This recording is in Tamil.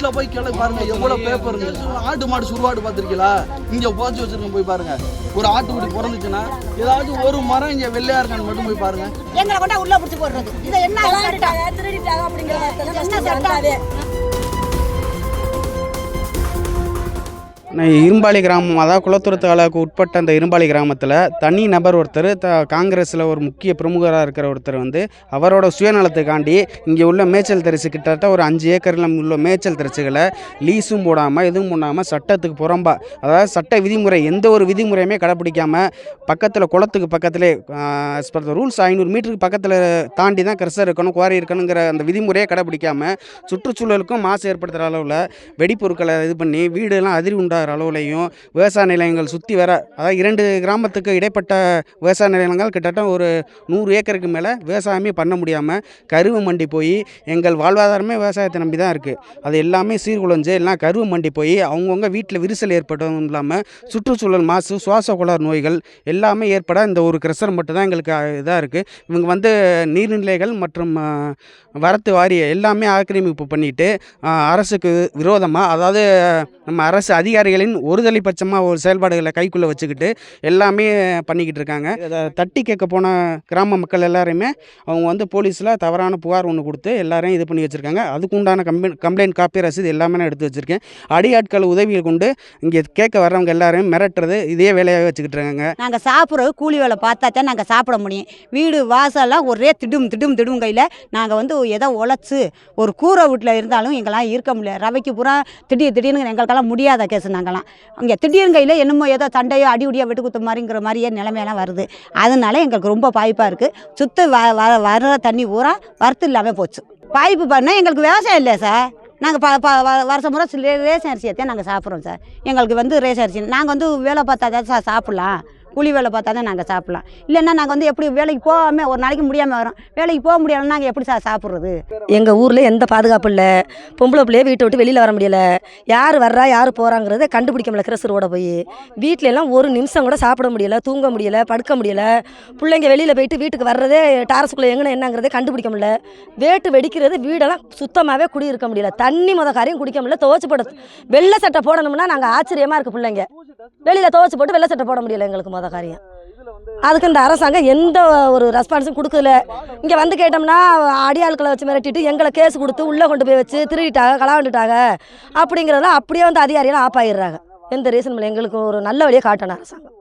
வீட்டுல போய் கேள்வி பாருங்க, எவ்வளவு பேப்பருங்க. ஆட்டு மாடு சுடுவாடு பார்த்துருக்கீங்களா? இங்க போச்சு வச்சிருக்கோம், போய் பாருங்க. ஒரு ஆட்டுக்குட்டி பிறந்துச்சுன்னா ஏதாச்சும் ஒரு மரம் இங்க வெள்ளையா இருக்கான்னு மட்டும் போய் பாருங்க. எங்களை கொண்டா உள்ள புடிச்சு போடுறது. இதை என்ன திருடிட்டாங்க அப்படிங்கிற இரும்பாளி கிராமம், அதாவது குளத்தூர் தாலுகாவுக்கு உட்பட்ட அந்த இரும்பாளி கிராமத்தில் தனி நபர் ஒருத்தர் காங்கிரஸில் ஒரு முக்கிய பிரமுகராக இருக்கிற ஒருத்தர் வந்து அவரோட சுயநலத்துக்காண்டி இங்கே உள்ள மேய்ச்சல் தரிசு கிட்டத்தட்ட ஒரு 5 ஏக்கரில் உள்ள மேய்ச்சல் தரிசுகளை லீஸும் போடாமல் எதுவும் போடாமல் சட்டத்துக்கு புறம்பா, அதாவது சட்ட விதிமுறை எந்த ஒரு விதிமுறையுமே கடைப்பிடிக்காமல் பக்கத்தில் குளத்துக்கு பக்கத்திலே ரூல்ஸ் 500 மீட்டருக்கு பக்கத்தில் தாண்டி தான் கிரஷர் இருக்கணும், குவாரி இருக்கணுங்கிற அந்த விதிமுறையை கடைப்பிடிக்காமல் சுற்றுச்சூழலுக்கும் மாசு ஏற்படுத்துகிற அளவில் வெடிப்பொருட்களை இது பண்ணி வீடெல்லாம் அதிர்வு உண்டாகிற அளவுலையும் விவசாய நிலையங்கள் சுற்றி வர, அதாவது 2 கிராமத்துக்கு இடைப்பட்ட விவசாய நிலையங்கள் கிட்டத்தட்ட ஒரு 100 ஏக்கருக்கு மேலே விவசாயமே பண்ண முடியாமல் கருவு மண்டி போய் எங்கள் வாழ்வாதாரமே விவசாயத்தை நம்பி தான் இருக்குது. அது எல்லாமே சீர்குலைஞ்சு எல்லாம் கருவு மண்டி போய் அவங்கவுங்க வீட்டில் விரிசல் ஏற்பட்டதும் இல்லாமல் சுற்றுச்சூழல் மாசு, சுவாச கோளாறு நோய்கள் எல்லாமே ஏற்பட இந்த ஒரு கிரஷர் மட்டும் தான் எங்களுக்கு இதாக இருக்குது. இவங்க வந்து நீர்நிலைகள் மற்றும் வரத்து வாரிய எல்லாமே ஆக்கிரமிப்பு பண்ணிட்டு அரசுக்கு விரோதமாக, அதாவது நம்ம அரசு அதிகாரிகளின் ஒருதலை பட்சமாக ஒரு செயல்பாடுகளை கைக்குள்ளே வச்சுக்கிட்டு எல்லாமே பண்ணிக்கிட்டு இருக்காங்க. அதை தட்டி கேட்க போன கிராம மக்கள் எல்லாருமே அவங்க வந்து போலீஸில் தவறான புகார் ஒன்று கொடுத்து எல்லாரையும் இது பண்ணி வச்சுருக்காங்க. அதுக்கு உண்டான கம்ப்ளைண்ட் காப்பி ரசீது எல்லாமே நான் எடுத்து வச்சுருக்கேன். அடியாட்கள் உதவியை கொண்டு இங்கே கேட்க வர்றவங்க எல்லாரையும் மிரட்டுறது இதே வேலையாக வச்சுக்கிட்டு இருக்காங்க. நாங்கள் சாப்பிட்றது கூலி வேலை பார்த்தா தான் நாங்கள் சாப்பிட முடியும். வீடு வாசல்லாம் ஒரே திடும் கையில் நாங்கள் வந்து ஏதோ உழைச்சி ஒரு கூரை வீட்டில் இருந்தாலும் எங்களாம் இருக்க முடியல. ரவைக்கு பூரா திடீர்னு எங்களுக்கெல்லாம் முடியாத கேஸ். நாங்கள்லாம் அங்கே திடீர்னு கையில் என்னமோ ஏதோ சண்டையோ அடியுடியோ வெட்டு குத்து மாதிரிங்கிற மாதிரியே நிலைமையெல்லாம் வருது. அதனால எங்களுக்கு ரொம்ப பாய்ப்பாக இருக்குது. சுத்த வர்ற தண்ணி பூரா வரத்து இல்லாமல் போச்சு. பாய்ப்பு பண்ணால் எங்களுக்கு விவசாயம் இல்லை சார். நாங்கள் வருஷம் முறை ரேஷன் அரிசியத்தையும் நாங்கள் சாப்பிட்றோம் சார். எங்களுக்கு வந்து ரேஷன் அரிசி நாங்கள் வந்து வேலை பார்த்தா தான் சார் சாப்பிட்லாம். கூலி வேலை பார்த்தா தான் நாங்கள் சாப்பிட்லாம். இல்லைன்னா நாங்கள் வந்து எப்படி வேலைக்கு போகாமல் ஒரு நாளைக்கு முடியாமல் வரோம். வேலைக்கு போக முடியாதுன்னா நாங்கள் எப்படி சார் சாப்பிட்றது? எங்கள் ஊரில் எந்த பாதுகாப்பு இல்லை. பொம்பளை பிள்ளையே வீட்டை விட்டு வெளியில் வர முடியலை. யார் வர்றா யார் போகிறாங்கிறத கண்டுபிடிக்க முடியல. கிரஷரோட போய் வீட்டில எல்லாம் ஒரு நிமிஷம் கூட சாப்பிட முடியலை, தூங்க முடியலை, படுக்க முடியலை. பிள்ளைங்க வெளியில் போயிட்டு வீட்டுக்கு வர்றதே டாரஸுக்குள்ளே எங்கே என்னங்கிறதே கண்டுபிடிக்க முடியல. வேட்டு வெடிக்கிறது, வீடெல்லாம் சுத்தமாகவே குடியிருக்க முடியல. தண்ணி காரியம் குடிக்க முடியல. துவச்சி போட வெள்ளை சட்டை போடணும்னா நாங்கள் ஆச்சரியமாக இருக்குது. பிள்ளைங்க வெளியில் துவச்சி போட்டு வெள்ளை சட்டை போட முடியல எங்களுக்கு காரியம். அதுக்கு இந்த அரசாங்கம் எந்த ஒரு ரெஸ்பான்ஸும் கொடுக்கல. இங்கே வந்து கேட்டோம்னா அடியாட்களை வச்சு மிரட்டிட்டு எங்களை கேஸ் கொடுத்து உள்ளே கொண்டு போய் வச்சு திருடிட்டாங்க, களவாண்டுட்டாங்க அப்படிங்கிறதெல்லாம் அப்படியே வந்து அதிகாரிகள் ஆப்பாயிடுறாங்க. எந்த ரீசன் இல்லை. எங்களுக்கு ஒரு நல்ல வழியை காட்டணும் அரசாங்கம்.